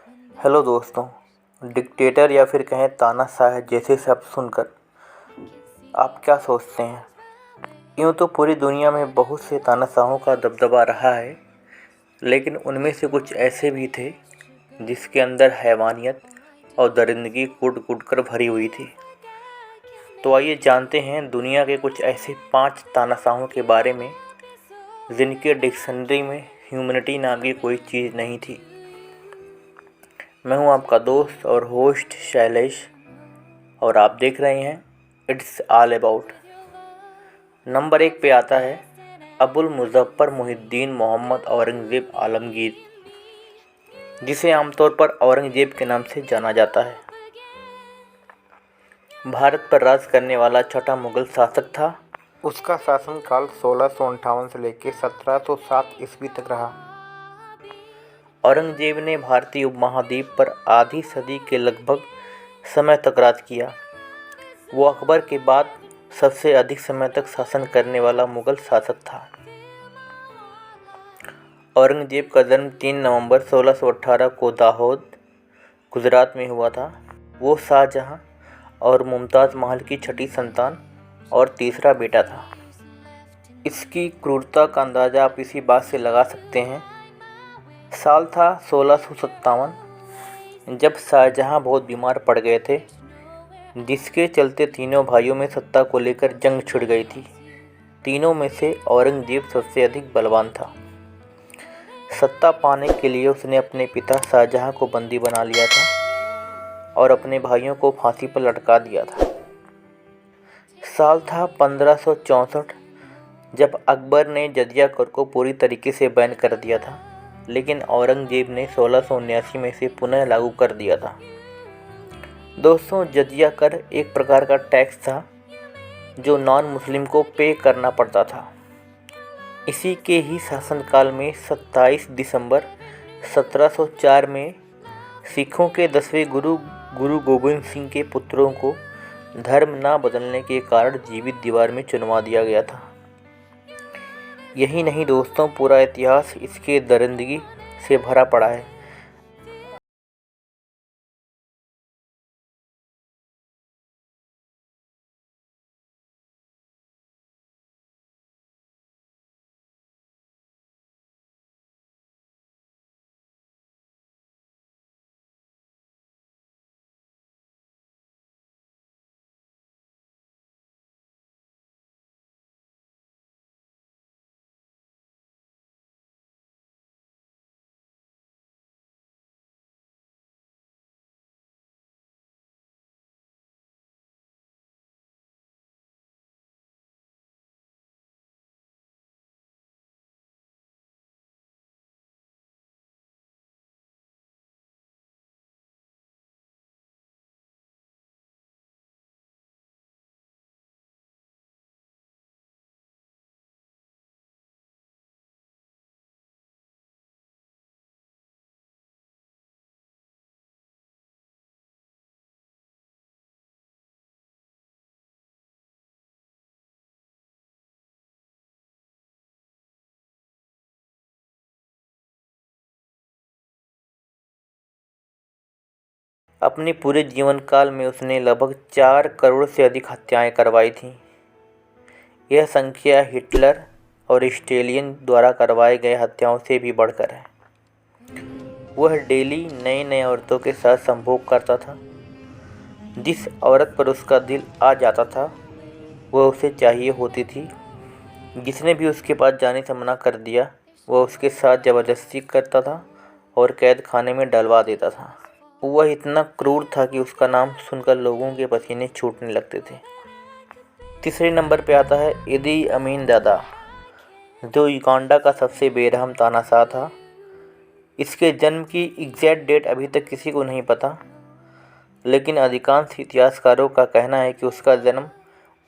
Hello दोस्तों। Dictator या फिर कहें तानाशाह जैसे शब्द सुनकर आप क्या सोचते हैं? यूँ तो पूरी दुनिया में बहुत से तानाशाहों का दबदबा रहा है, लेकिन उनमें से कुछ ऐसे भी थे जिसके अंदर हैवानियत और दरिंदगी कूट कूट कर भरी हुई थी। तो आइए जानते हैं दुनिया के कुछ ऐसे 5 तानाशाहों के बारे में जिनके डिक्शनरी में ह्यूमैनिटी नाम की कोई चीज़ नहीं थी। मैं हूं आपका दोस्त और होस्ट शैलेश, और आप देख रहे हैं इट्स ऑल अबाउट। नंबर 1 पे आता है अबुल मुज़फ़्फ़र मुहिउद्दीन मोहम्मद औरंगज़ेब आलमगीर, जिसे आमतौर पर औरंगज़ेब के नाम से जाना जाता है। भारत पर राज करने वाला छठा मुग़ल शासक था। उसका शासनकाल 1658 से लेकर 1707 ईस्वी तक रहा। औरंगज़ेब ने भारतीय उपमहाद्वीप पर आधी सदी के लगभग समय तक राज किया। वो अकबर के बाद सबसे अधिक समय तक शासन करने वाला मुग़ल शासक था। औरंगज़ेब का जन्म 3 नवंबर 1618 को दाहोद, गुजरात में हुआ था। वो शाहजहां और मुमताज़ महल की छठी संतान और तीसरा बेटा था। इसकी क्रूरता का अंदाज़ा आप इसी बात से लगा सकते हैं। साल था 1657, जब शाहजहां बहुत बीमार पड़ गए थे, जिसके चलते तीनों भाइयों में सत्ता को लेकर जंग छिड़ गई थी। तीनों में से औरंगज़ेब सबसे अधिक बलवान था। सत्ता पाने के लिए उसने अपने पिता शाहजहां को बंदी बना लिया था और अपने भाइयों को फांसी पर लटका दिया था। साल था 1564, जब अकबर ने जजिया कर को पूरी तरीके से बैन कर दिया था, लेकिन औरंगज़ेब ने 1679 में से पुनः लागू कर दिया था। दोस्तों, जजिया कर एक प्रकार का टैक्स था जो नॉन मुस्लिम को पे करना पड़ता था। इसी के ही शासनकाल में 27 दिसंबर 1704 में सिखों के 10वें गुरु गोबिंद सिंह के पुत्रों को धर्म न बदलने के कारण जीवित दीवार में चुनवा दिया गया था। यही नहीं दोस्तों, पूरा इतिहास इसके दरिंदगी से भरा पड़ा है। अपने पूरे जीवन काल में उसने लगभग 4 करोड़ से अधिक हत्याएं करवाई थीं। यह संख्या हिटलर और स्टेलिन द्वारा करवाए गए हत्याओं से भी बढ़कर है। वह डेली नए नए औरतों के साथ संभोग करता था। जिस औरत पर उसका दिल आ जाता था वह उसे चाहिए होती थी। जिसने भी उसके पास जाने से मना कर दिया वह उसके साथ ज़बरदस्ती करता था और कैद खाने में डलवा देता था। वह इतना क्रूर था कि उसका नाम सुनकर लोगों के पसीने छूटने लगते थे। तीसरे नंबर पे आता है इदी अमीन दादा, जो युगांडा का सबसे बेरहम तानाशाह था। इसके जन्म की एग्जैक्ट डेट अभी तक किसी को नहीं पता, लेकिन अधिकांश इतिहासकारों का कहना है कि उसका जन्म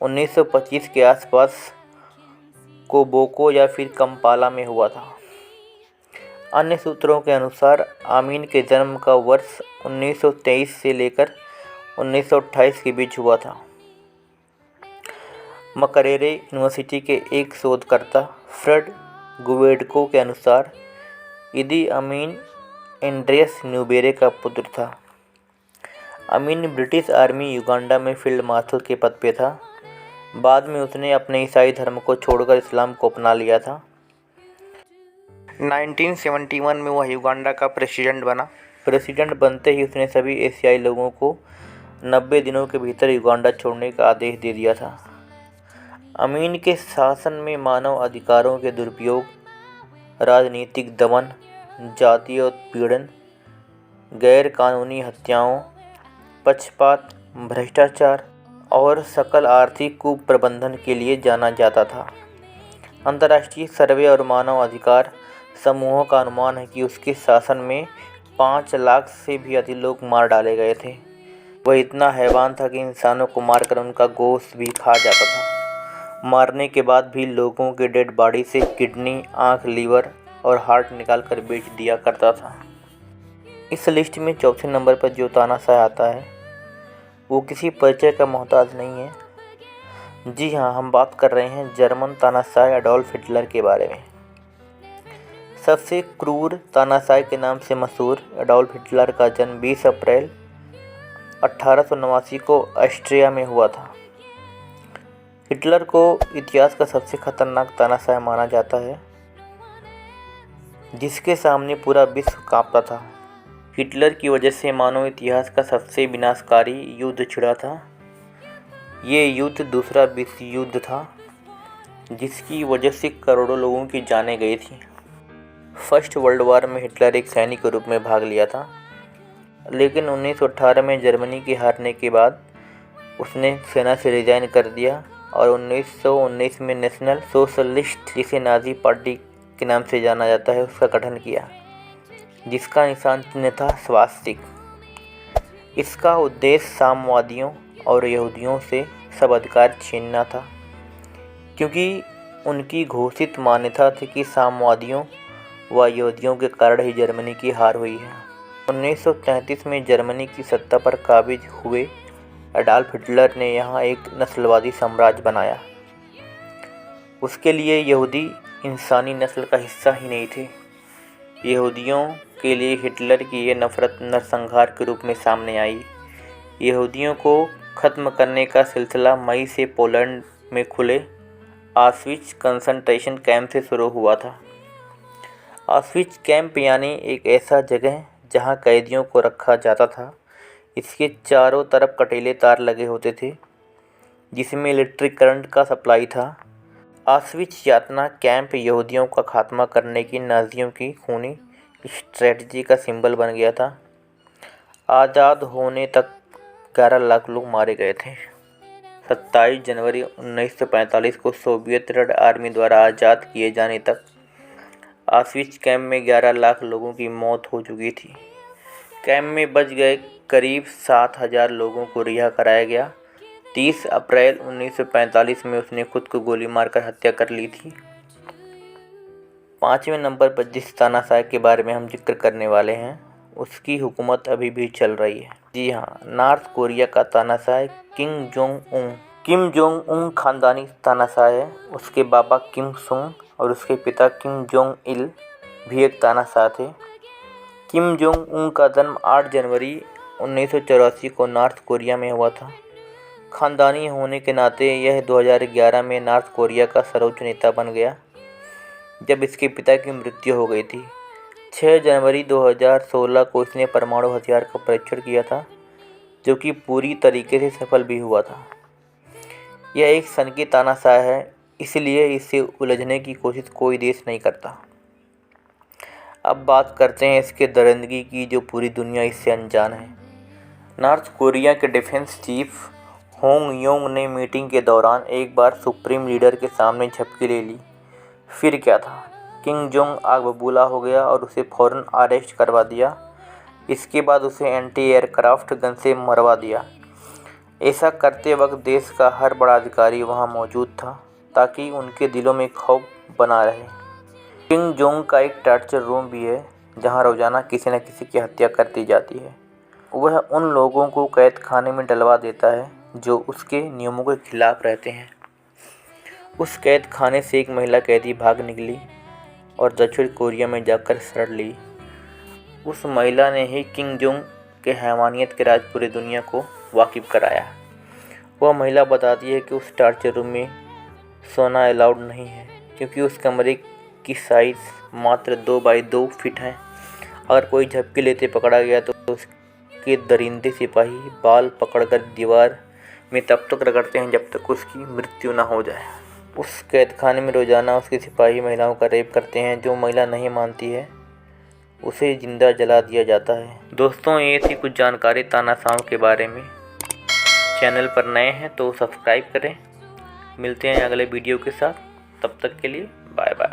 1925 के आसपास कोबोको या फिर कंपाला में हुआ था। अन्य सूत्रों के अनुसार आमीन के जन्म का वर्ष 1923 से लेकर 1928 के बीच हुआ था। मकरेरे यूनिवर्सिटी के एक शोधकर्ता फ्रेड गुवेडको के अनुसार इदी अमीन एंड्रियस न्यूबेरे का पुत्र था। अमीन ब्रिटिश आर्मी युगांडा में फील्ड मार्शल के पद पे था। बाद में उसने अपने ईसाई धर्म को छोड़कर इस्लाम को अपना लिया था। 1971 में वह युगांडा का प्रेसिडेंट बना। प्रेसिडेंट बनते ही उसने सभी एशियाई लोगों को 90 दिनों के भीतर युगांडा छोड़ने का आदेश दे दिया था। अमीन के शासन में मानव अधिकारों के दुरुपयोग, राजनीतिक दमन, जातीय उत्पीड़न, गैर कानूनी हत्याओं, पक्षपात, भ्रष्टाचार और सकल आर्थिक कुप्रबंधन के लिए जाना जाता था। अंतर्राष्ट्रीय सर्वे और मानव अधिकार समूहों का अनुमान है कि उसके शासन में 5 लाख से भी अधिक लोग मार डाले गए थे। वह इतना हैवान था कि इंसानों को मारकर उनका गोश्त भी खा जाता था। मारने के बाद भी लोगों के डेड बॉडी से किडनी, आँख, लीवर और हार्ट निकाल कर बेच दिया करता था। इस लिस्ट में चौथे नंबर पर जो तानाशाह आता है वो किसी परिचय का मोहताज नहीं है। जी हाँ, हम बात कर रहे हैं जर्मन तानाशाह एडोल्फ हिटलर के बारे में। सबसे क्रूर तानाशाह के नाम से मशहूर एडोल्फ हिटलर का जन्म 20 अप्रैल 1889 को ऑस्ट्रिया में हुआ था। हिटलर को इतिहास का सबसे खतरनाक तानाशाह माना जाता है, जिसके सामने पूरा विश्व कांपता था। हिटलर की वजह से मानव इतिहास का सबसे विनाशकारी युद्ध छिड़ा था। ये युद्ध दूसरा विश्व युद्ध था, जिसकी वजह से करोड़ों लोगों की जानें गई थी। फर्स्ट वर्ल्ड वॉर में हिटलर एक सैनिक के रूप में भाग लिया था, लेकिन 1918 में जर्मनी के हारने के बाद उसने सेना से रिजाइन कर दिया और 1919 में नेशनल सोशलिस्ट, जिसे नाजी पार्टी के नाम से जाना जाता है, उसका गठन किया, जिसका निशान चिन्ह था स्वास्तिक। इसका उद्देश्य साम्यवादियों और यहूदियों से सब अधिकार छीनना था, क्योंकि उनकी घोषित मान्यता थी कि साम्यवादियों व यहूदियों के कारण ही जर्मनी की हार हुई है। 1933 में जर्मनी की सत्ता पर काबिज हुए एडोल्फ हिटलर ने यहाँ एक नस्लवादी साम्राज्य बनाया। उसके लिए यहूदी इंसानी नस्ल का हिस्सा ही नहीं थे। यहूदियों के लिए हिटलर की ये नफरत नरसंहार के रूप में सामने आई। यहूदियों को ख़त्म करने का सिलसिला मई से पोलैंड में खुले ऑस्विट्ज़ कंसंट्रेशन कैंप से शुरू हुआ था। ऑस्विट्ज़ कैंप यानी एक ऐसा जगह जहां कैदियों को रखा जाता था। इसके चारों तरफ कटीले तार लगे होते थे, जिसमें इलेक्ट्रिक करंट का सप्लाई था। ऑस्विट्ज़ यातना कैंप यहूदियों का खात्मा करने की नाज़ियों की खूनी स्ट्रेटजी का सिंबल बन गया था। आज़ाद होने तक 11 लाख लोग मारे गए थे। 27 जनवरी 1945 को सोवियत रेड आर्मी द्वारा आज़ाद किए जाने तक ऑस्विट्ज़ कैंप में 11 लाख लोगों की मौत हो चुकी थी। कैंप में बच गए करीब 7,000 लोगों को रिहा कराया गया। 30 अप्रैल 1945 में उसने खुद को गोली मारकर हत्या कर ली थी। 5वें नंबर पर जिस तानाशाह के बारे में हम जिक्र करने वाले हैं, उसकी हुकूमत अभी भी चल रही है। जी हाँ, नॉर्थ कोरिया का तानाशाह Kim Jong Un. Kim Jong Un खानदानी तानाशाह है। उसके बाबा किम सुंग और उसके पिता किम जोंग इल भी एक तानाशाह थे। किम जोंग उन का जन्म 8 जनवरी 1984 को नॉर्थ कोरिया में हुआ था। खानदानी होने के नाते यह 2011 में नॉर्थ कोरिया का सर्वोच्च नेता बन गया, जब इसके पिता की मृत्यु हो गई थी। 6 जनवरी 2016 को इसने परमाणु हथियार का परीक्षण किया था, जो कि पूरी तरीके से सफल भी हुआ था। यह एक सनकी तानाशाह है, इसलिए इसे उलझने की कोशिश कोई देश नहीं करता। अब बात करते हैं इसके दरिंदगी की, जो पूरी दुनिया इससे अनजान है। नॉर्थ कोरिया के डिफेंस चीफ होंग योंग ने मीटिंग के दौरान एक बार सुप्रीम लीडर के सामने झपकी ले ली। फिर क्या था, किम जोंग आग बबूला हो गया और उसे फ़ौरन अरेस्ट करवा दिया। इसके बाद उसे एंटी एयरक्राफ्ट गन से मरवा दिया। ऐसा करते वक्त देश का हर बड़ा अधिकारी वहां मौजूद था, ताकि उनके दिलों में खौफ बना रहे। किम जोंग का एक टॉर्चर रूम भी है, जहां रोज़ाना किसी न किसी की हत्या कर दी जाती है। वह उन लोगों को कैद खाने में डलवा देता है जो उसके नियमों के खिलाफ रहते हैं। उस कैद खाने से एक महिला कैदी भाग निकली और दक्षिण कोरिया में जाकर शरण ली। उस महिला ने ही किम जोंग के हैवानियत के राज पूरी दुनिया को वाकिफ कराया। वह महिला बताती है कि उस टॉर्चर रूम में सोना अलाउड नहीं है क्योंकि उस कमरे की साइज़ मात्र 2 बाई 2 फीट है। अगर कोई झपकी लेते पकड़ा गया तो उसके दरिंदे सिपाही बाल पकड़कर दीवार में तब तक रगड़ते हैं जब तक उसकी मृत्यु न हो जाए। उस कैदखाने में रोज़ाना उसके सिपाही महिलाओं का रेप करते हैं। जो महिला नहीं मानती है उसे जिंदा जला दिया जाता है। दोस्तों, ये थी कुछ जानकारी तानाशाह के बारे में। चैनल पर नए हैं तो सब्सक्राइब करें। मिलते हैं अगले वीडियो के साथ, तब तक के लिए बाय बाय।